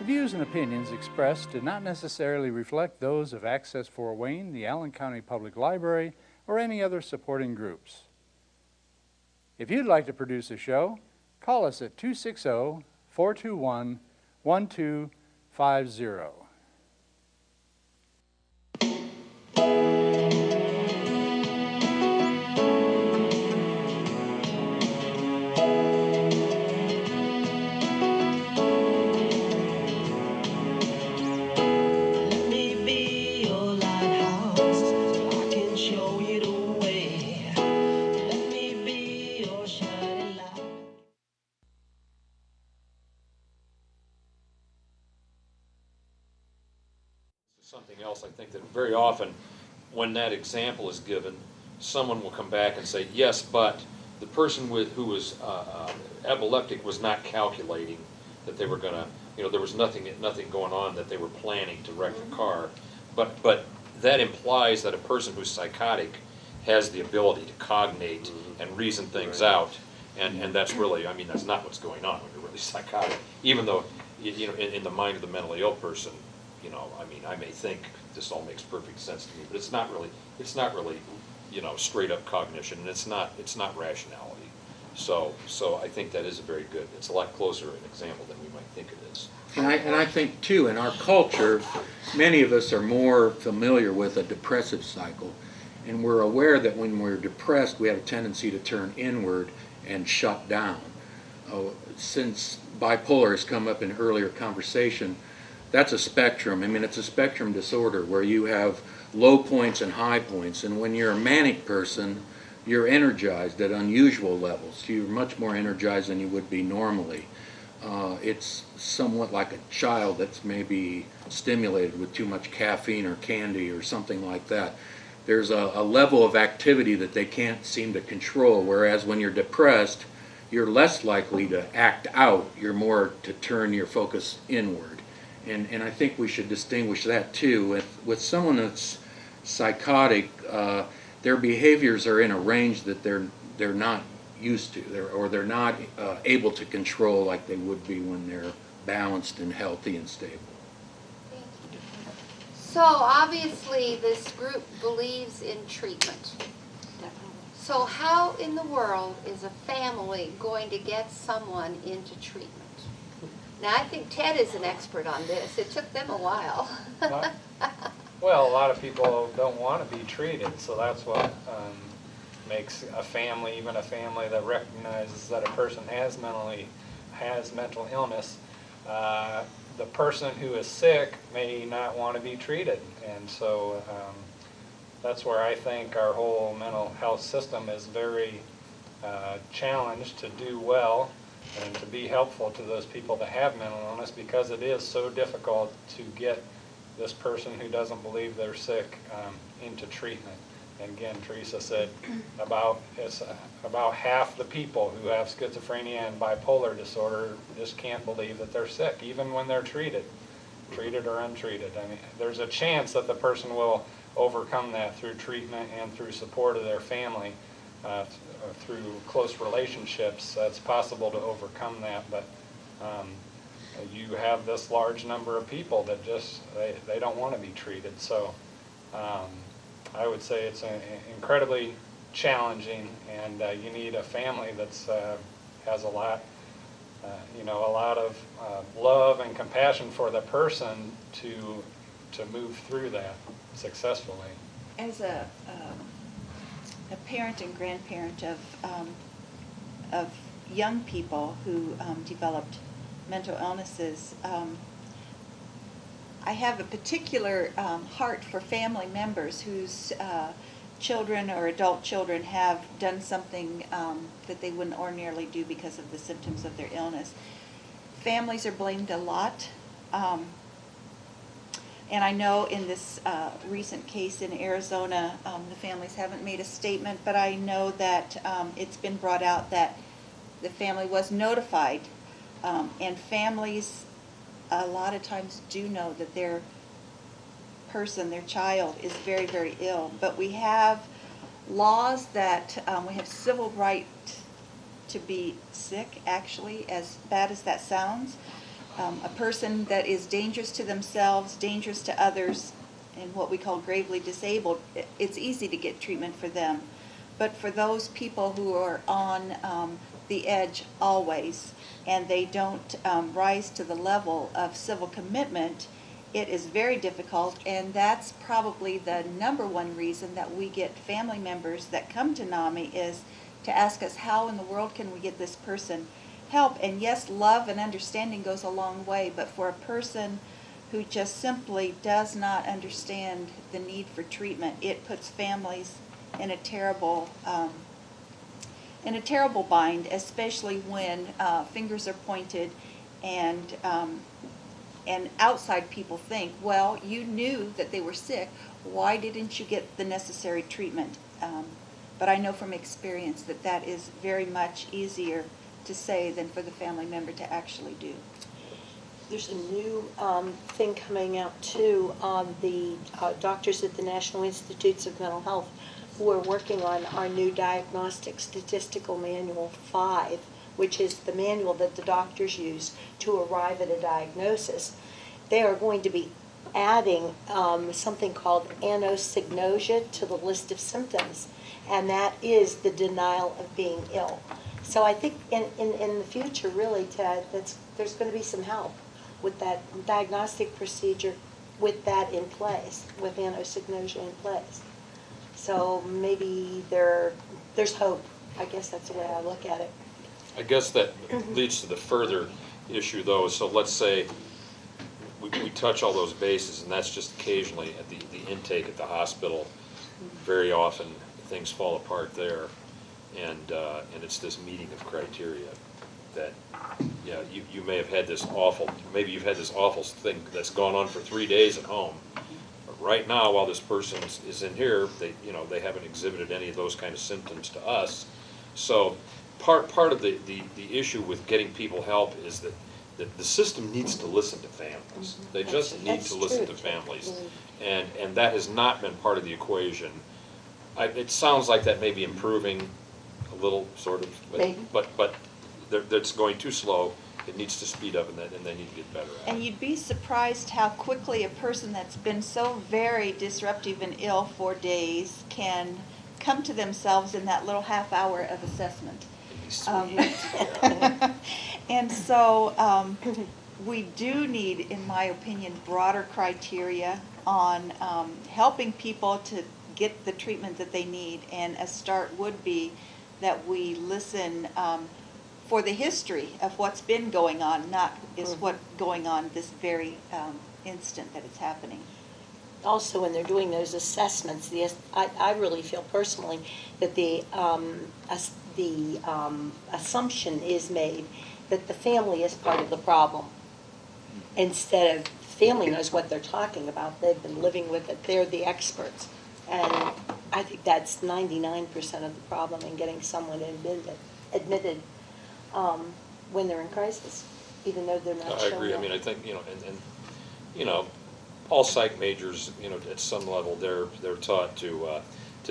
The views and opinions expressed do not necessarily reflect those of Access Fort Wayne, the Allen County Public Library, or any other supporting groups. If you'd like to produce a show, call us at 260-421-1250. Let me be your lighthouse, so I can show you the way. Let me be your shining light. Something else, I think that very often, when that example is given, someone will come back and say, yes, but the person who was epileptic was not calculating that they were gonna, there was nothing going on that they were planning to wreck the car. But that implies that a person who's psychotic has the ability to cognate and reason things out. And that's really, that's not what's going on when you're really psychotic. Even though, in the mind of the mentally ill person, I may think this all makes perfect sense to me, but it's not really, straight up cognition, and it's not rationality. So I think that is it's a lot closer an example than we might think it is. And I think too, in our culture, many of us are more familiar with a depressive cycle, and we're aware that when we're depressed, we have a tendency to turn inward and shut down. Since bipolar has come up in earlier conversation, that's a spectrum. It's a spectrum disorder where you have low points and high points, and when you're a manic person, you're energized at unusual levels. You're much more energized than you would be normally. It's somewhat like a child that's maybe stimulated with too much caffeine or candy or something like that. There's a level of activity that they can't seem to control, whereas when you're depressed, you're less likely to act out. You're more to turn your focus inward. And I think we should distinguish that too. With someone that's psychotic, their behaviors are in a range that they're not used to, they're not able to control like they would be when they're balanced and healthy and stable. So obviously this group believes in treatment. So how in the world is a family going to get someone into treatment? Now I think Ted is an expert on this. It took them a while. Well, a lot of people don't want to be treated, so that's what makes a family, even a family that recognizes that a person has mental illness, the person who is sick may not want to be treated, and so that's where I think our whole mental health system is very challenged to do well and to be helpful to those people that have mental illness, because it is so difficult to get this person who doesn't believe they're sick into treatment. And again, Teresa said about half the people who have schizophrenia and bipolar disorder just can't believe that they're sick, even when they're treated or untreated. There's a chance that the person will overcome that through treatment and through support of their family, through close relationships. It's possible to overcome that, but you have this large number of people that just they don't want to be treated. So I would say it's incredibly challenging, and you need a family that's has a lot of love and compassion for the person to move through that successfully. As a parent and grandparent of young people who developed mental illnesses, I have a particular heart for family members whose children or adult children have done something that they wouldn't ordinarily do because of the symptoms of their illness. Families are blamed a lot. And I know in this recent case in Arizona, the families haven't made a statement, but I know that it's been brought out that the family was notified. And families a lot of times do know that their person, their child, is very, very ill. But we have laws that we have civil right to be sick, actually, as bad as that sounds. a person that is dangerous to themselves, dangerous to others, and what we call gravely disabled, it's easy to get treatment for them. But for those people who are on the edge always, and they don't rise to the level of civil commitment, it is very difficult, and that's probably the number one reason that we get family members that come to NAMI is to ask us, how in the world can we get this person help? And yes, love and understanding goes a long way, but for a person who just simply does not understand the need for treatment, it puts families in a terrible bind, especially when fingers are pointed and outside people think, well, you knew that they were sick. Why didn't you get the necessary treatment? But I know from experience that that is very much easier to say than for the family member to actually do. There's a new thing coming out too on the doctors at the National Institutes of Mental Health who are working on our new Diagnostic Statistical Manual 5, which is the manual that the doctors use to arrive at a diagnosis. They are going to be adding something called anosognosia to the list of symptoms, and that is the denial of being ill. So I think in the future, really, Ted, there's going to be some help with that diagnostic procedure, with that in place, with anosognosia in place. So maybe there's hope. I guess that's the way I look at it. I guess that leads to the further issue, though. So let's say we touch all those bases, and that's just occasionally at the intake at the hospital. Very often, things fall apart there, and it's this meeting of criteria that, yeah, you may have had this awful, maybe you've had this awful thing that's gone on for 3 days at home. But right now, while this person is in here, they haven't exhibited any of those kind of symptoms to us. So part of the issue with getting people help is that the system needs to listen to families. They just need That's to listen true. to families. And that has not been part of the equation. It sounds like that may be improving a little, sort of, Maybe. but that's going too slow. It needs to speed up, and they need to get better at And it. you'd be surprised how quickly a person that's been so very disruptive and ill for days can come to themselves in that little half hour of assessment. It'd be sweet. And so we do need, in my opinion, broader criteria on helping people to get the treatment that they need. And a start would be that we listen for the history of what's been going on, not is what going on this very instant that it's happening. Also, when they're doing those assessments, I really feel personally that the assumption is made that the family is part of the problem. Instead of, family knows what they're talking about, they've been living with it, they're the experts. And I think that's 99% of the problem in getting someone admitted when they're in crisis, even though they're not I showing agree. I up. mean, I think, and all psych majors, at some level, they're taught to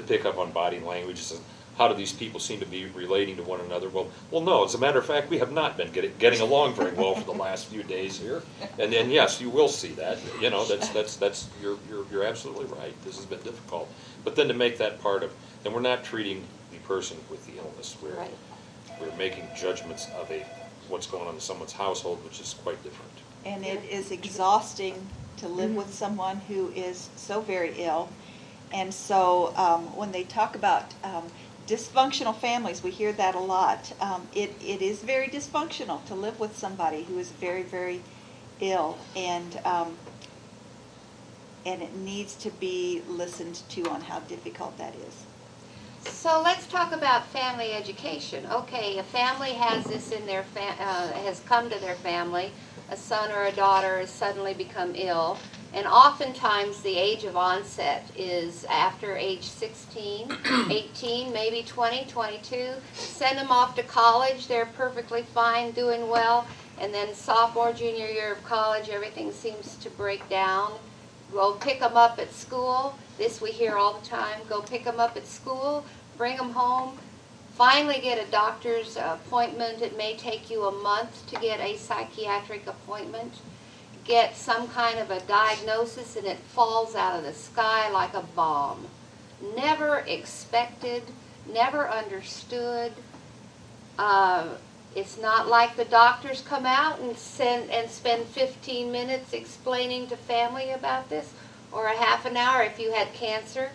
pick up on body language. So how do these people seem to be relating to one another? Well, no. As a matter of fact, we have not been getting along very well for the last few days here. And then, yes, you will see that. That's you're absolutely right. This has been difficult. But then to make that part of, and we're not treating the person with the illness. Right. We're making judgments of what's going on in someone's household, which is quite different. And it is exhausting to live with someone who is so very ill. And so when they talk about dysfunctional families, we hear that a lot. It is very dysfunctional to live with somebody who is very, very ill. And it needs to be listened to on how difficult that is. So let's talk about family education. Okay, a family has this in their has come to their family. A son or a daughter has suddenly become ill, and oftentimes the age of onset is after age 16, 18, maybe 20, 22. Send them off to college. They're perfectly fine, doing well, and then sophomore, junior year of college, everything seems to break down. Go pick them up at school. This we hear all the time. Go pick them up at school, bring them home. finally get a doctor's appointment. It may take you a month to get a psychiatric appointment. Get some kind of a diagnosis and it falls out of the sky like a bomb. Never expected, never understood. It's not like the doctors come out and spend 15 minutes explaining to family about this, or a half an hour if you had cancer.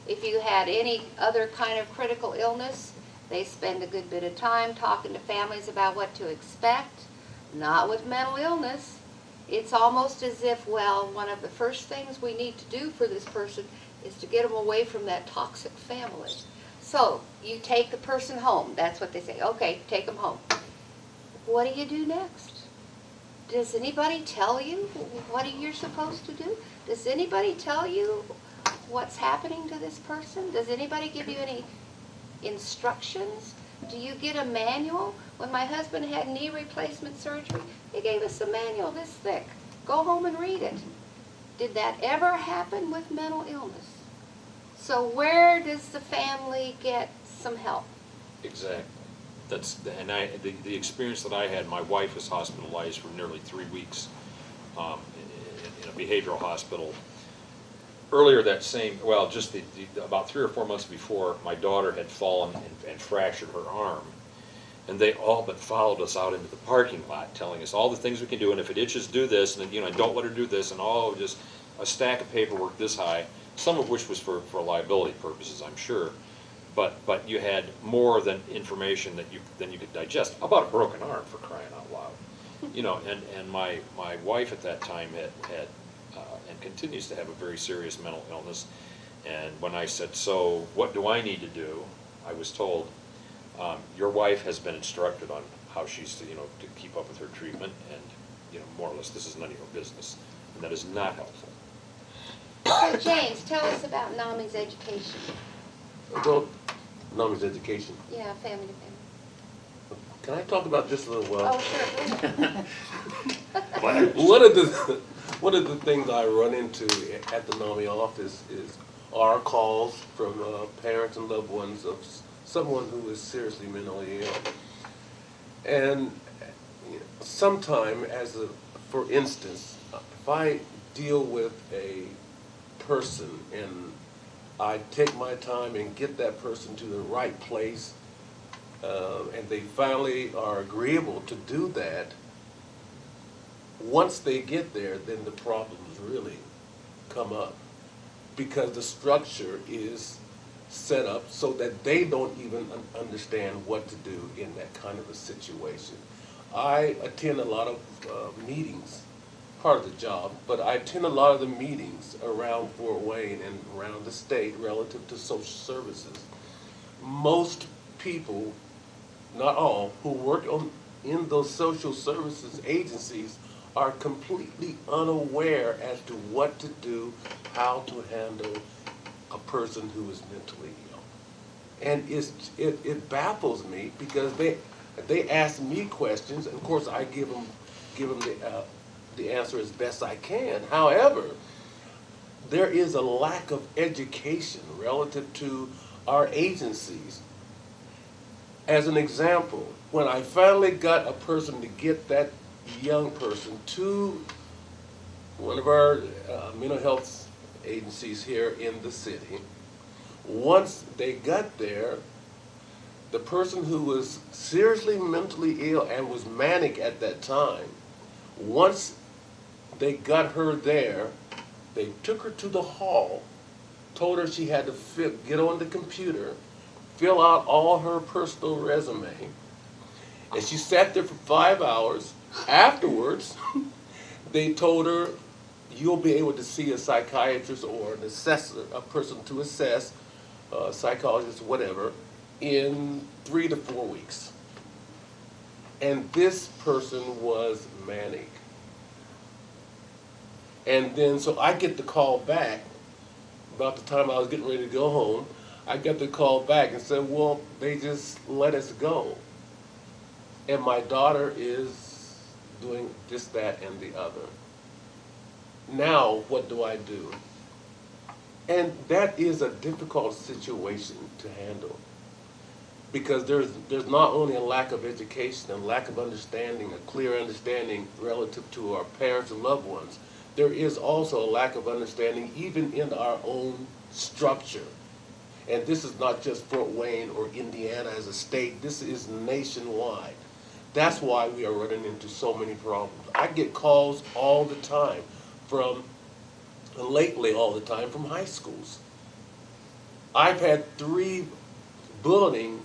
If you had any other kind of critical illness, they spend a good bit of time talking to families about what to expect. Not with mental illness. It's almost as if, well, one of the first things we need to do for this person is to get them away from that toxic family. So you take the person home. That's what they say. Okay, take them home. What do you do next? Does anybody tell you what you're supposed to do? Does anybody tell you what's happening to this person? Does anybody give you any instructions? Do you get a manual? When my husband had knee replacement surgery, he gave us a manual this thick. Go home and read it. Did that ever happen with mental illness? So where does the family get some help? Exactly. The experience that I had, my wife was hospitalized for nearly 3 weeks in a behavioral hospital. Earlier that same, well, just about 3 or 4 months before, my daughter had fallen and fractured her arm. And they all but followed us out into the parking lot, telling us all the things we can do, and if it itches, do this, and don't let her do this, and just a stack of paperwork this high, some of which was for liability purposes, I'm sure. But you had more than information than you could digest about a broken arm, for crying out loud. And my wife at that time had and continues to have a very serious mental illness. And when I said, so what do I need to do? I was told, your wife has been instructed on how she's to keep up with her treatment, and more or less this is none of your business, and that is not helpful. So James, tell us about NAMI's education. Well, NAMI's education. Yeah, family to family. Can I talk about this a little while? Oh, sure. One of the things I run into at the NAMI office are calls from parents and loved ones of someone who is seriously mentally ill. And sometime, for instance, if I deal with a person and I take my time and get that person to the right place, and they finally are agreeable to do that, once they get there, then the problems really come up, because the structure is set up so that they don't even understand what to do in that kind of a situation. I attend a lot of meetings, part of the job, but I attend a lot of the meetings around Fort Wayne and around the state relative to social services. Most people, not all, who work in those social services agencies are completely unaware as to what to do, how to handle a person who is mentally ill. And it baffles me, because they ask me questions, and of course I give them the answer as best I can. However, there is a lack of education relative to our agencies. As an example, when I finally got a person to get that young person to one of our mental health agencies here in the city, once they got there, the person who was seriously mentally ill and was manic at that time, once they got her there, they took her to the hall, told her she had to get on the computer, fill out all her personal resume, and she sat there for 5 hours. Afterwards, they told her, you'll be able to see a psychiatrist or an assessor, a person to assess, psychologist, whatever, in 3 to 4 weeks. And this person was manic. And then, so I get the call back, about the time I was getting ready to go home, I got the call back and said, well, they just let us go. And my daughter is doing this, that, and the other. Now, what do I do? And that is a difficult situation to handle. Because there's not only a lack of education and lack of understanding, a clear understanding relative to our parents and loved ones, there is also a lack of understanding even in our own structure. And this is not just Fort Wayne or Indiana as a state, this is nationwide. That's why we are running into so many problems. I get calls all the time lately all the time from high schools. I've had 3 bullying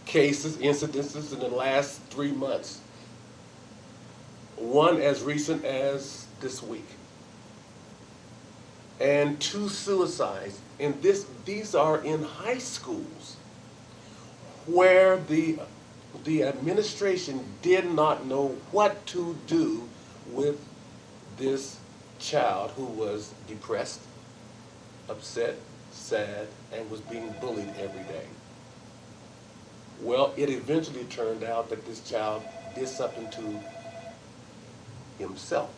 cases, incidences in the last 3 months. One as recent as this week. And 2 suicides. And these are in high schools where the administration did not know what to do with this child who was depressed, upset, sad, and was being bullied every day. Well, it eventually turned out that this child did something to himself.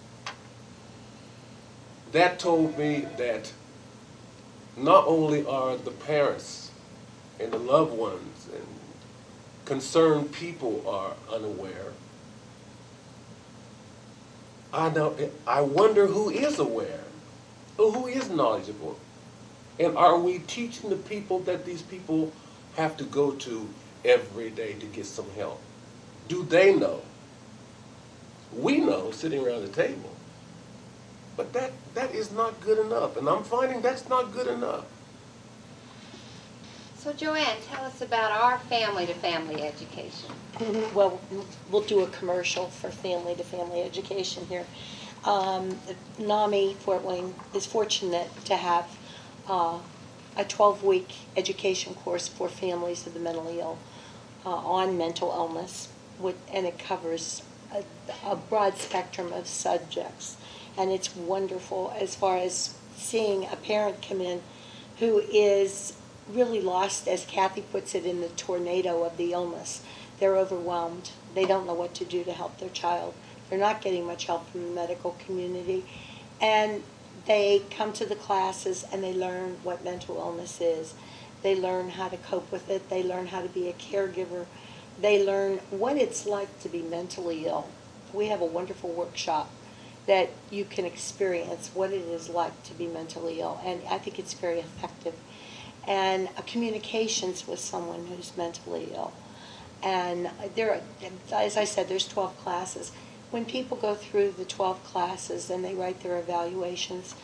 That told me that not only are the parents and the loved ones and concerned people are unaware, I wonder who is aware, or who is knowledgeable. And are we teaching the people that these people have to go to every day to get some help? Do they know? We know sitting around the table. But that is not good enough. And I'm finding that's not good enough. So Joanne, tell us about our family-to-family education. Well, we'll do a commercial for family-to-family education here. NAMI Fort Wayne is fortunate to have a 12-week education course for families of the mentally ill on mental illness, and it covers a broad spectrum of subjects. And it's wonderful as far as seeing a parent come in who is really lost, as Kathy puts it, in the tornado of the illness. They're overwhelmed. They don't know what to do to help their child. They're not getting much help from the medical community. And they come to the classes and they learn what mental illness is. They learn how to cope with it. They learn how to be a caregiver. They learn what it's like to be mentally ill. We have a wonderful workshop that you can experience what it is like to be mentally ill. And I think it's very effective. And communications with someone who's mentally ill. And there, as I said, there's 12 classes. When people go through the 12 classes and they write their evaluations,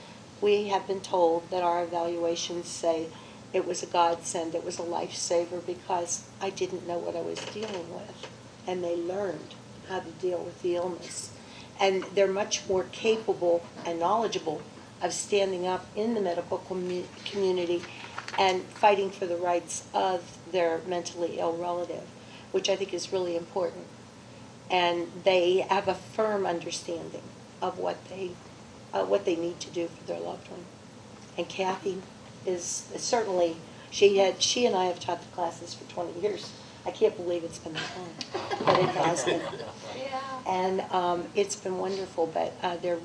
we have been told that our evaluations say it was a godsend, it was a lifesaver, because I didn't know what I was dealing with. And they learned how to deal with the illness. And they're much more capable and knowledgeable of standing up in the medical community and fighting for the rights of their mentally ill relative, which I think is really important. And they have a firm understanding of what they need to do for their loved one. And Kathy is certainly, she and I have taught the classes for 20 years. I can't believe it's been that long, but it has been. Yeah. And it's been wonderful, but they're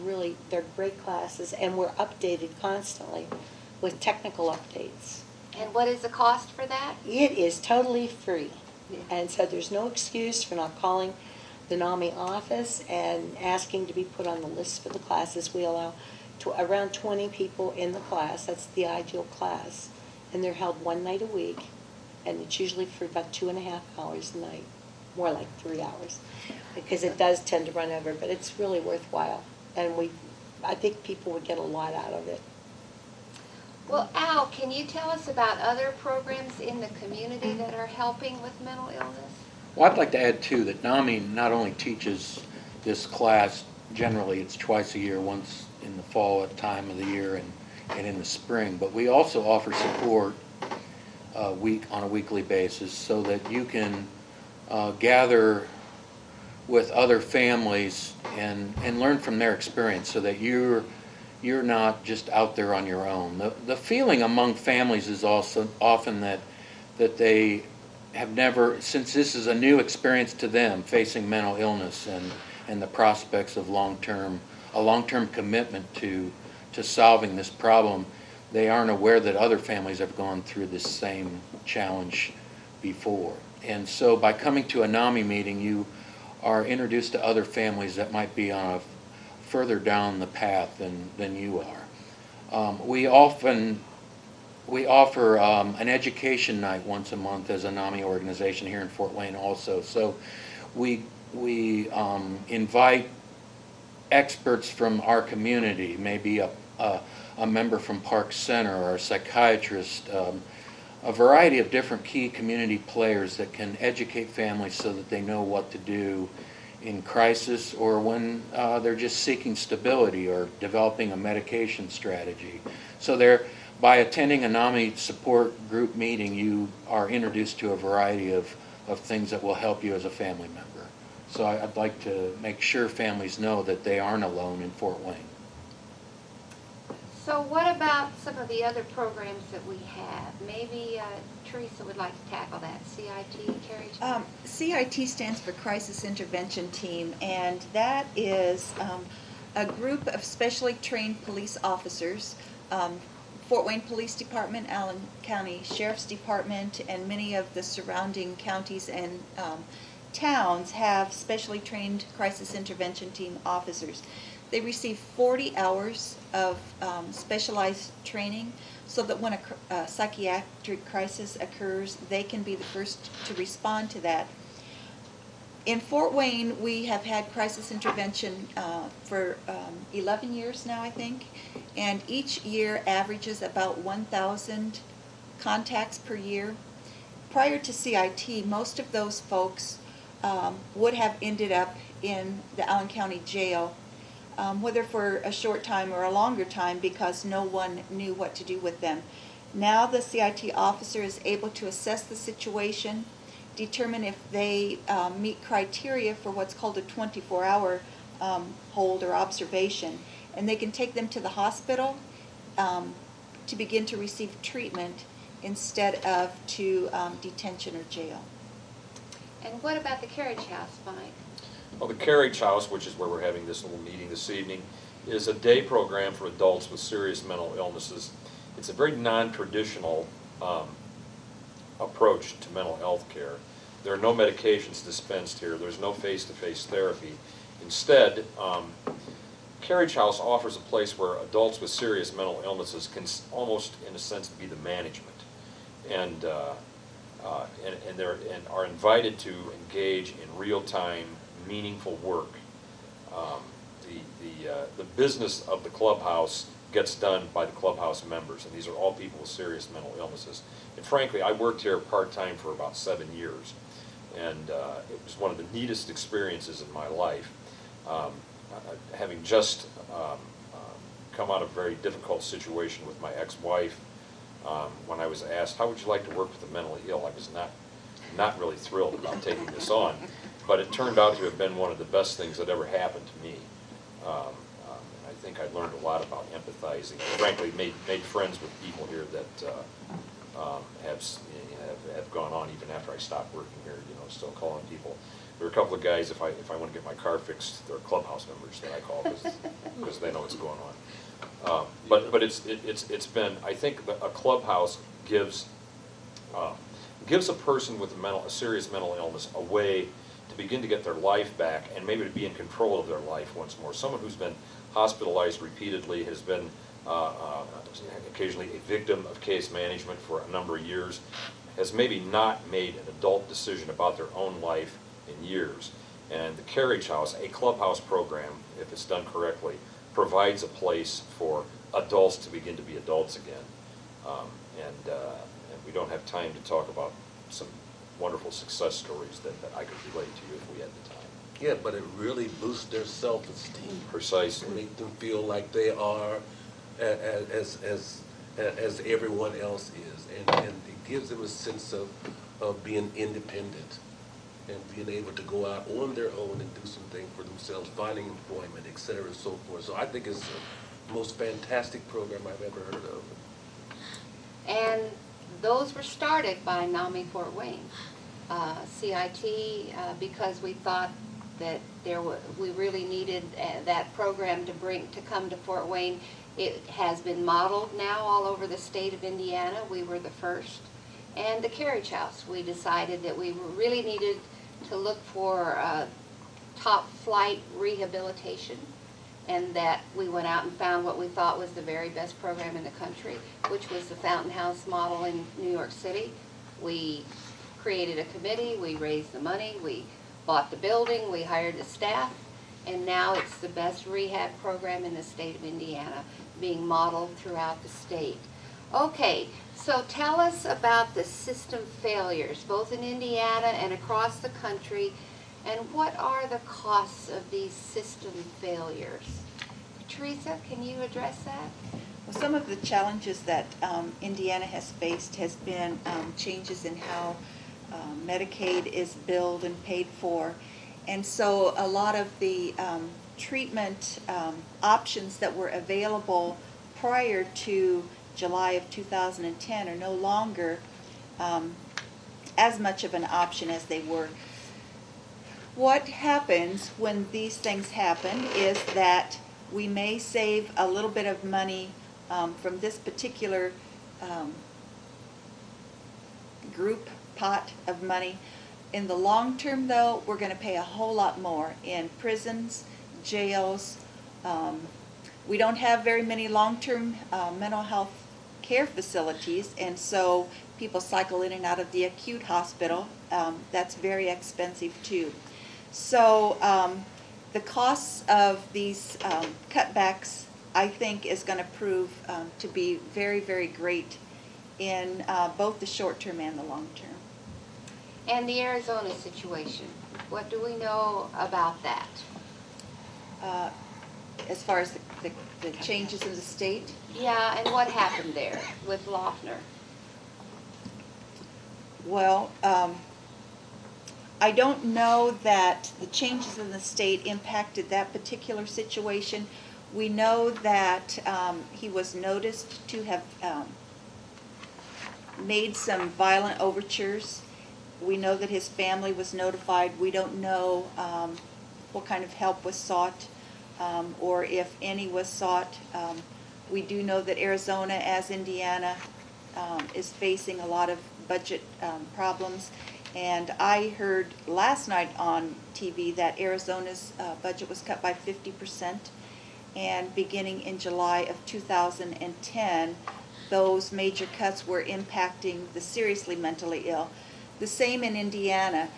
great classes, and we're updated constantly with technical updates. And what is the cost for that? It is totally free, and so there's no excuse for not calling the NAMI office and asking to be put on the list for the classes. We allow around 20 people in the class. That's the ideal class, and they're held one night a week, and it's usually for about 2.5 hours a night, more like 3 hours, because it does tend to run over, but it's really worthwhile, and I think people would get a lot out of it. Well, Al, can you tell us about other programs in the community that are helping with mental illness? Well, I'd like to add too that NAMI not only teaches this class, generally it's twice a year, once in the fall at time of the year and in the spring, but we also offer support on a weekly basis so that you can gather with other families and learn from their experience so that you're not just out there on your own. The feeling among families is also often that they have never, since this is a new experience to them, facing mental illness and the prospects of a long-term commitment to solving this problem, they aren't aware that other families have gone through this same challenge before. And so by coming to a NAMI meeting, you are introduced to other families that might be on a further down the path than you are. We offer an education night once a month as a NAMI organization here in Fort Wayne also. So we invite experts from our community, maybe a member from Park Center or a psychiatrist, a variety of different key community players that can educate families so that they know what to do in crisis or when they're just seeking stability or developing a medication strategy. So by attending a NAMI support group meeting, you are introduced to a variety of things that will help you as a family member. So I'd like to make sure families know that they aren't alone in Fort Wayne. So what about some of the other programs that we have? Maybe Teresa would like to tackle that. CIT, Carrie? CIT stands for Crisis Intervention Team, and that is a group of specially trained police officers. Fort Wayne Police Department, Allen County Sheriff's Department, and many of the surrounding counties and towns have specially trained crisis intervention team officers. They receive 40 hours of specialized training so that when a psychiatric crisis occurs, they can be the first to respond to that. In Fort Wayne, we have had crisis intervention for 11 years now, I think, and each year averages about 1,000 contacts per year. Prior to CIT, most of those folks would have ended up in the Allen County Jail, whether for a short time or a longer time, because no one knew what to do with them. Now the CIT officer is able to assess the situation, determine if they meet criteria for what's called a 24-hour hold or observation, and they can take them to the hospital to begin to receive treatment instead of to detention or jail. And what about the Carriage House, Mike? Well, the Carriage House, which is where we're having this little meeting this evening, is a day program for adults with serious mental illnesses. It's a very non-traditional approach to mental health care. There are no medications dispensed here. There's no face-to-face therapy. Instead, Carriage House offers a place where adults with serious mental illnesses can almost, in a sense, be the management, and are invited to engage in real-time, meaningful work. The business of the clubhouse gets done by the clubhouse members, and these are all people with serious mental illnesses. And frankly, I worked here part-time for about 7 years, and it was one of the neatest experiences in my life. Having just come out of a very difficult situation with my ex-wife, when I was asked, how would you like to work with the mentally ill, I was not really thrilled about taking this on, but it turned out to have been one of the best things that ever happened to me. I think I learned a lot about empathizing. Frankly, made friends with people here that have gone on even after I stopped working here. Still calling people. There are a couple of guys, if I want to get my car fixed, they're clubhouse members that I call because they know what's going on. But it's been, I think a clubhouse gives a person with a serious mental illness a way to begin to get their life back and maybe to be in control of their life once more. Someone who's been hospitalized repeatedly, has been occasionally a victim of case management for a number of years, has maybe not made an adult decision about their own life in years. And the Carriage House, a clubhouse program, if it's done correctly, provides a place for adults to begin to be adults again. And we don't have time to talk about some wonderful success stories that I could relate to you if we had the time. Yeah, but it really boosts their self-esteem. Precisely. Make them feel like they are as everyone else is, and it gives them a sense of being independent and being able to go out on their own and do something for themselves, finding employment, et cetera, and so forth. So I think it's the most fantastic program I've ever heard of. And those were started by NAMI Fort Wayne, CIT, because we thought that we really needed that program to come to Fort Wayne, It has been modeled now all over the state of Indiana. We were the first. And the carriage house, we decided that we really needed to look for top flight rehabilitation, and that we went out and found what we thought was the very best program in the country, which was the Fountain House model in New York City. We created a committee, we raised the money, we bought the building, we hired the staff, and now it's the best rehab program in the state of Indiana, being modeled throughout the state. Okay, so tell us about the system failures, both in Indiana and across the country, and what are the costs of these system failures? Teresa, can you address that? Well, some of the challenges that Indiana has faced has been changes in how Medicaid is billed and paid for. And so a lot of the treatment options that were available prior to July of 2010 are no longer as much of an option as they were. What happens when these things happen is that we may save a little bit of money from this particular group pot of money. In the long term, though, we're going to pay a whole lot more in prisons, jails. We don't have very many long-term mental health care facilities, and so people cycle in and out of the acute hospital. That's very expensive too. So the costs of these cutbacks, I think, is going to prove to be very, very great in both the short term and the long term. And the Arizona situation, what do we know about that? As far as the changes in the state, Yeah, and what happened there with Lochner? well, I don't know that the changes in the state impacted that particular situation. We know that he was noticed to have made some violent overtures. We know that his family was notified. We don't know what kind of help was sought or if any was sought. We do know that Arizona, as Indiana, is facing a lot of budget problems. And I heard last night on TV that Arizona's budget was cut by 50%. And beginning in July of 2010, those major cuts were impacting the seriously mentally ill. The same in Indiana.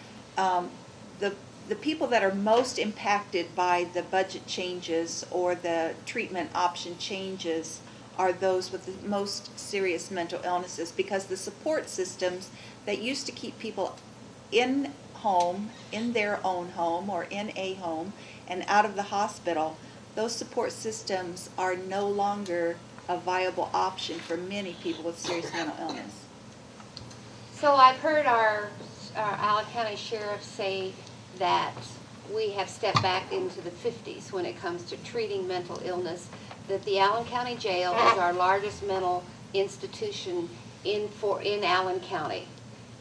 The people that are most impacted by the budget changes or the treatment option changes are those with the most serious mental illnesses, because the support systems that used to keep people in home, in their own home or in a home and out of the hospital, those support systems are no longer a viable option for many people with serious mental illness. So I've heard our Allen County Sheriff say that we have stepped back into the 50s when it comes to treating mental illness, that the Allen County Jail is our largest mental institution in Allen County,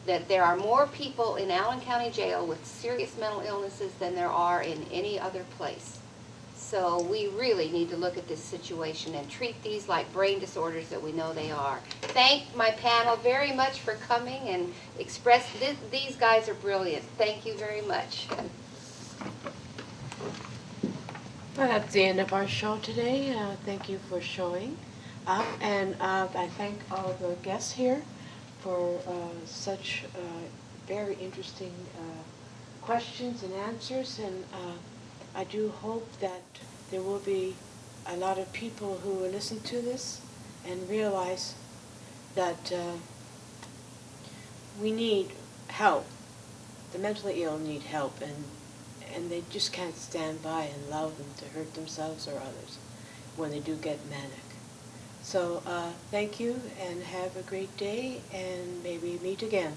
that there are more people in Allen County Jail with serious mental illnesses than there are in any other place. So we really need to look at this situation and treat these like brain disorders that we know they are. Thank my panel very much for coming and these guys are brilliant. Thank you very much. Well, that's the end of our show today. Thank you for showing up, and I thank all the guests here for such very interesting questions and answers, and I do hope that there will be a lot of people who will listen to this and realize that we need help. The mentally ill need help, and they just can't stand by and allow them to hurt themselves or others when they do get manic. So thank you, and have a great day, and maybe meet again.